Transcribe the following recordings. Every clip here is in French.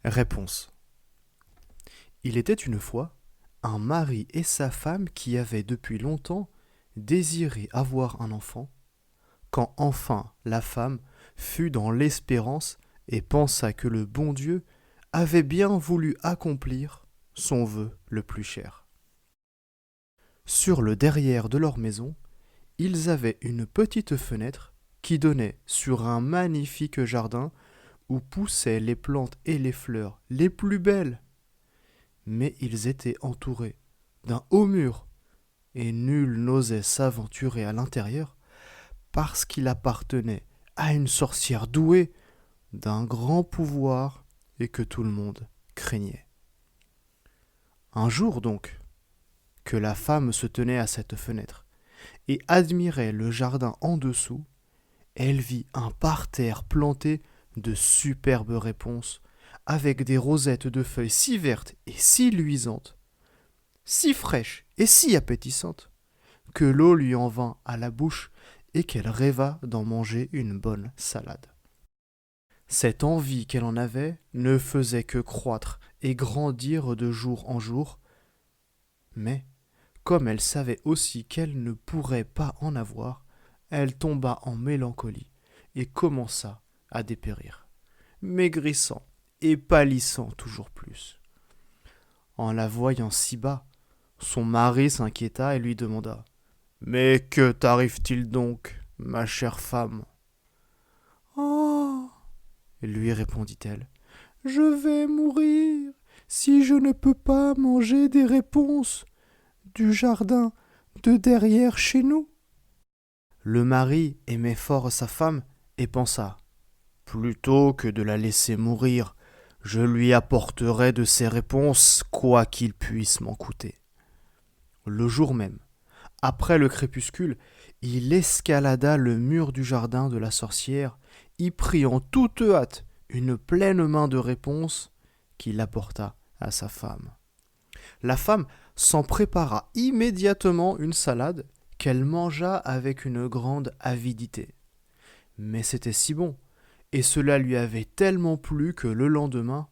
Réponse. Il était une fois un mari et sa femme qui avaient depuis longtemps désiré avoir un enfant, quand enfin la femme fut dans l'espérance et pensa que le bon Dieu avait bien voulu accomplir son vœu le plus cher. Sur le derrière de leur maison, ils avaient une petite fenêtre qui donnait sur un magnifique jardin où poussaient les plantes et les fleurs les plus belles. Mais ils étaient entourés d'un haut mur, et nul n'osait s'aventurer à l'intérieur parce qu'il appartenait à une sorcière douée d'un grand pouvoir et que tout le monde craignait. Un jour donc, que la femme se tenait à cette fenêtre et admirait le jardin en dessous, elle vit un parterre planté de superbes réponses, avec des rosettes de feuilles si vertes et si luisantes, si fraîches et si appétissantes, que l'eau lui en vint à la bouche et qu'elle rêva d'en manger une bonne salade. Cette envie qu'elle en avait ne faisait que croître et grandir de jour en jour, mais comme elle savait aussi qu'elle ne pourrait pas en avoir, elle tomba en mélancolie et commença à dépérir, maigrissant et pâlissant toujours plus. En la voyant si bas, son mari s'inquiéta et lui demanda : « Mais que t'arrive-t-il donc, ma chère femme ? » ?»« Oh » lui répondit-elle, « je vais mourir si je ne peux pas manger des réponses du jardin de derrière chez nous. » Le mari aimait fort sa femme et pensa : plutôt que de la laisser mourir, je lui apporterai de ses réponses, quoi qu'il puisse m'en coûter. Le jour même, après le crépuscule, il escalada le mur du jardin de la sorcière, y prit en toute hâte une pleine main de réponses qu'il apporta à sa femme. La femme s'en prépara immédiatement une salade qu'elle mangea avec une grande avidité. Mais c'était si bon, et cela lui avait tellement plu que le lendemain,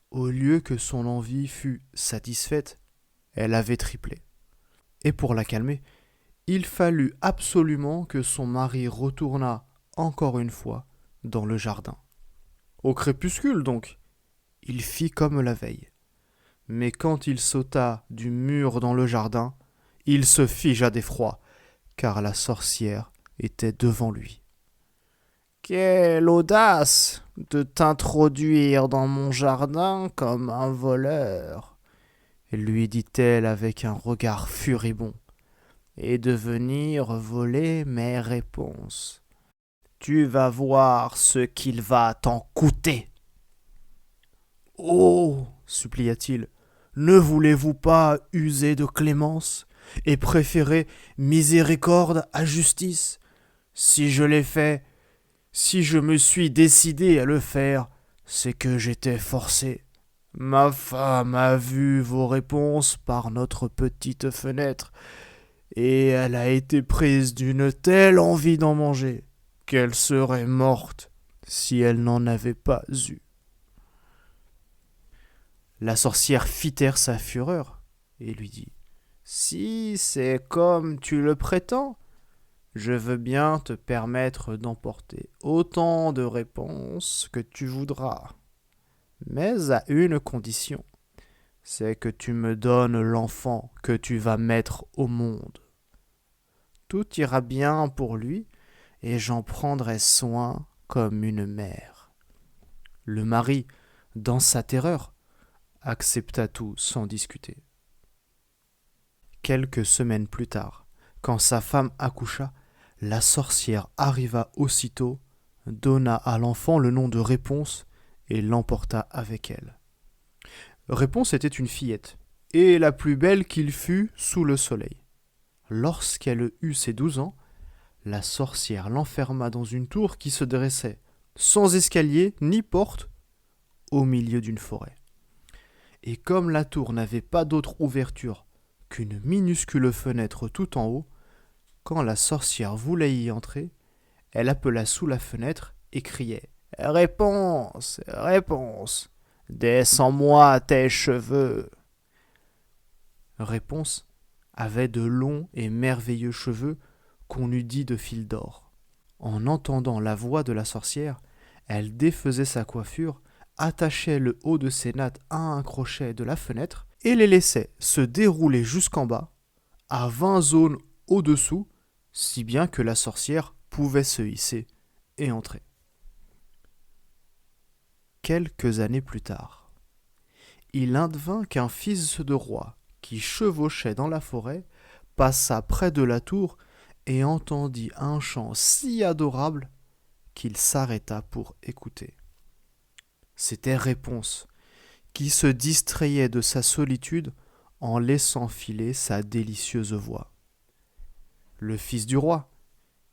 au lieu que son envie fût satisfaite, elle avait triplé. Et pour la calmer, il fallut absolument que son mari retournât encore une fois dans le jardin. Au crépuscule donc, il fit comme la veille. Mais quand il sauta du mur dans le jardin, il se figea d'effroi, car la sorcière était devant lui. « Quelle audace de t'introduire dans mon jardin comme un voleur !» lui dit-elle avec un regard furibond, « et de venir voler mes réponses. Tu vas voir ce qu'il va t'en coûter. »« Oh » supplia-t-il, « ne voulez-vous pas user de clémence et préférer miséricorde à justice ? Si je l'ai fait, si je me suis décidé à le faire, c'est que j'étais forcé. Ma femme a vu vos réponses par notre petite fenêtre, et elle a été prise d'une telle envie d'en manger qu'elle serait morte si elle n'en avait pas eu. » La sorcière fit taire sa fureur et lui dit : « Si c'est comme tu le prétends, je veux bien te permettre d'emporter autant de réponses que tu voudras, mais à une condition, c'est que tu me donnes l'enfant que tu vas mettre au monde. Tout ira bien pour lui, et j'en prendrai soin comme une mère. » Le mari, dans sa terreur, accepta tout sans discuter. Quelques semaines plus tard, quand sa femme accoucha, la sorcière arriva aussitôt, donna à l'enfant le nom de Réponse et l'emporta avec elle. Réponse était une fillette, et la plus belle qu'il fût sous le soleil. Lorsqu'elle eut ses 12 ans, la sorcière l'enferma dans une tour qui se dressait, sans escalier ni porte, au milieu d'une forêt. Et comme la tour n'avait pas d'autre ouverture qu'une minuscule fenêtre tout en haut, quand la sorcière voulait y entrer, elle appela sous la fenêtre et criait : « Réponse, réponse ! Descends-moi tes cheveux. Réponse avait de longs et merveilleux cheveux qu'on eût dit de fil d'or. En entendant la voix de la sorcière, elle défaisait sa coiffure, attachait le haut de ses nattes à un crochet de la fenêtre et les laissait se dérouler jusqu'en bas, à 20 zones au-dessous, si bien que la sorcière pouvait se hisser et entrer. Quelques années plus tard, il advint qu'un fils de roi, qui chevauchait dans la forêt, passa près de la tour et entendit un chant si adorable qu'il s'arrêta pour écouter. C'était Réponse, qui se distrayait de sa solitude en laissant filer sa délicieuse voix. Le fils du roi,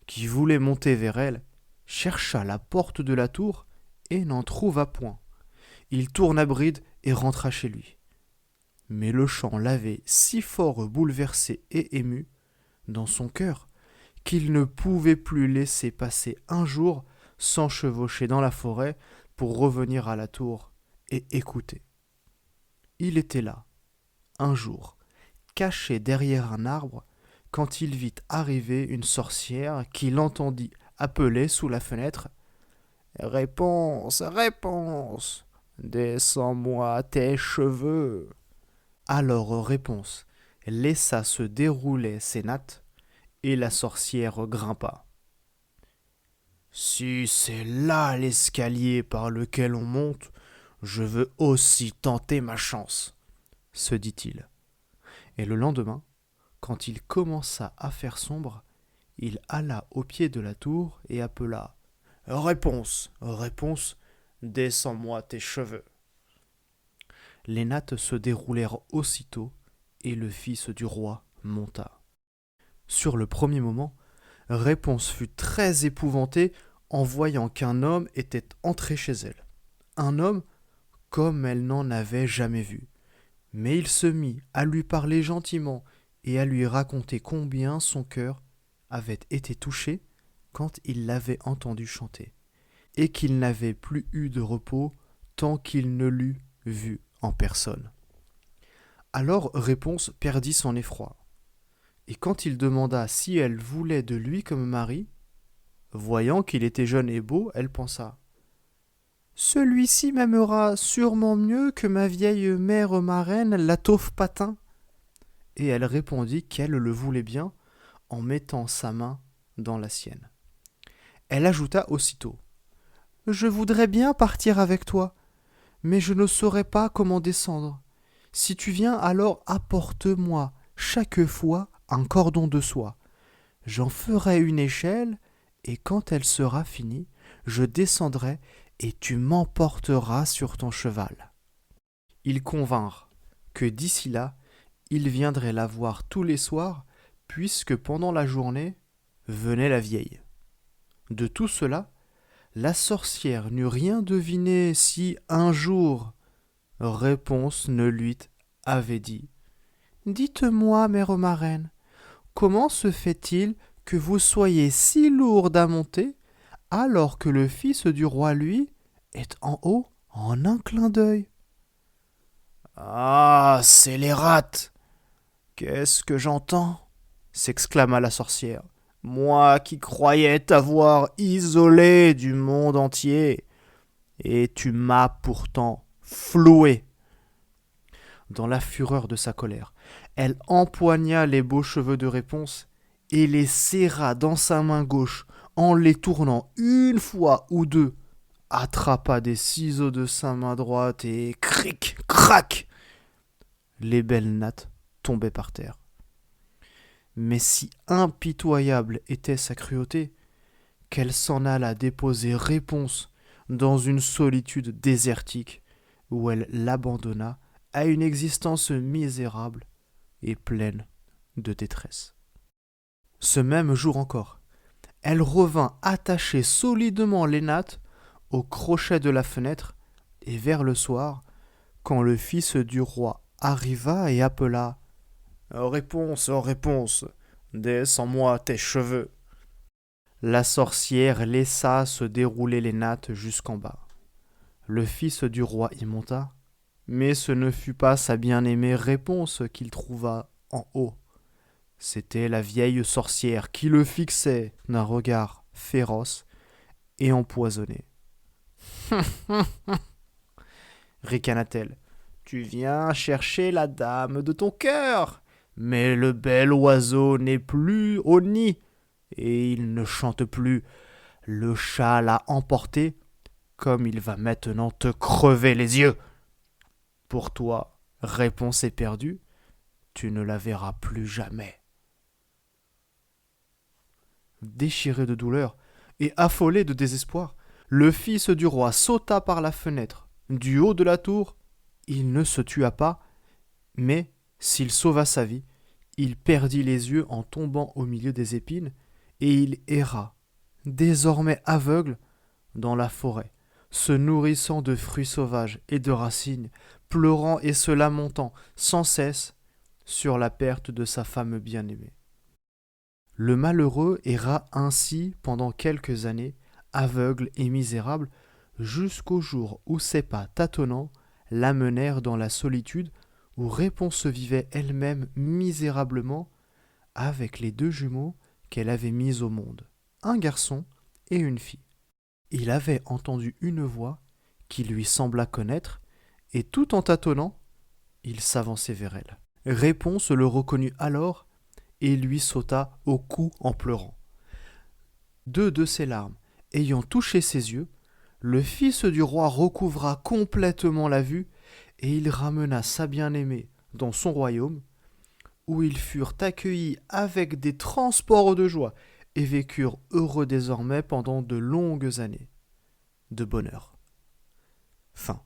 qui voulait monter vers elle, chercha la porte de la tour et n'en trouva point. Il tourna bride et rentra chez lui. Mais le chant l'avait si fort bouleversé et ému dans son cœur qu'il ne pouvait plus laisser passer un jour sans chevaucher dans la forêt pour revenir à la tour et écouter. Il était là, un jour, caché derrière un arbre, quand il vit arriver une sorcière qui l'entendit appeler sous la fenêtre « Réponse, réponse, descends-moi tes cheveux !» Alors Réponse laissa se dérouler ses nattes et la sorcière grimpa. « Si c'est là l'escalier par lequel on monte, je veux aussi tenter ma chance, » se dit-il. Et le lendemain, quand il commença à faire sombre, il alla au pied de la tour et appela « Réponse, réponse, descends-moi tes cheveux !» Les nattes se déroulèrent aussitôt et le fils du roi monta. Sur le premier moment, Réponse fut très épouvantée en voyant qu'un homme était entré chez elle. Un homme comme elle n'en avait jamais vu. Mais il se mit à lui parler gentiment et à lui raconter combien son cœur avait été touché quand il l'avait entendu chanter, et qu'il n'avait plus eu de repos tant qu'il ne l'eût vue en personne. Alors Réponse perdit son effroi, et quand il demanda si elle voulait de lui comme mari, voyant qu'il était jeune et beau, elle pensa « Celui-ci m'aimera sûrement mieux que ma vieille mère marraine, la taupe patin. » Et elle répondit qu'elle le voulait bien en mettant sa main dans la sienne. Elle ajouta aussitôt « Je voudrais bien partir avec toi, mais je ne saurais pas comment descendre. Si tu viens, alors apporte-moi chaque fois un cordon de soie. J'en ferai une échelle, et quand elle sera finie, je descendrai et tu m'emporteras sur ton cheval. » Ils convinrent que d'ici là, ils viendraient la voir tous les soirs, puisque pendant la journée venait la vieille. De tout cela, la sorcière n'eut rien deviné si un jour Réponse ne lui avait dit « Dites-moi, mère marraine, comment se fait-il que vous soyez si lourde à monter, alors que le fils du roi, lui, est en haut en un clin d'œil ?»« Ah, scélérate! Qu'est-ce que j'entends ?» s'exclama la sorcière. « Moi qui croyais t'avoir isolé du monde entier, et tu m'as pourtant floué. » Dans la fureur de sa colère, elle empoigna les beaux cheveux de Réponse et les serra dans sa main gauche en les tournant une fois ou deux, attrapa des ciseaux de sa main droite et cric, crac, les belles nattes tombaient par terre. Mais si impitoyable était sa cruauté, qu'elle s'en alla déposer Réponse dans une solitude désertique où elle l'abandonna à une existence misérable et pleine de détresse. Ce même jour encore, elle revint attacher solidement les nattes au crochet de la fenêtre, et vers le soir, quand le fils du roi arriva et appela « Réponse, réponse, descends-moi tes cheveux !» La sorcière laissa se dérouler les nattes jusqu'en bas. Le fils du roi y monta, mais ce ne fut pas sa bien-aimée Réponse qu'il trouva en haut. C'était la vieille sorcière qui le fixait d'un regard féroce et empoisonné. Ricana-t-elle. Tu viens chercher la dame de ton cœur, mais le bel oiseau n'est plus au nid, et il ne chante plus. Le chat l'a emporté, comme il va maintenant te crever les yeux. Pour toi, Réponse est perdue, tu ne la verras plus jamais. Déchiré de douleur et affolé de désespoir, le fils du roi sauta par la fenêtre. Du haut de la tour, il ne se tua pas, mais s'il sauva sa vie, il perdit les yeux en tombant au milieu des épines, et il erra, désormais aveugle, dans la forêt, se nourrissant de fruits sauvages et de racines, pleurant et se lamentant sans cesse sur la perte de sa femme bien-aimée. Le malheureux erra ainsi pendant quelques années, aveugle et misérable, jusqu'au jour où ses pas tâtonnants l'amenèrent dans la solitude où Réponse vivait elle-même misérablement avec les 2 jumeaux qu'elle avait mis au monde, un garçon et une fille. Il avait entendu une voix qui lui sembla connaître, et tout en tâtonnant, il s'avançait vers elle. Réponse le reconnut alors et lui sauta au cou en pleurant. 2 de ses larmes ayant touché ses yeux, le fils du roi recouvra complètement la vue, et il ramena sa bien-aimée dans son royaume, où ils furent accueillis avec des transports de joie, et vécurent heureux désormais pendant de longues années de bonheur. Fin.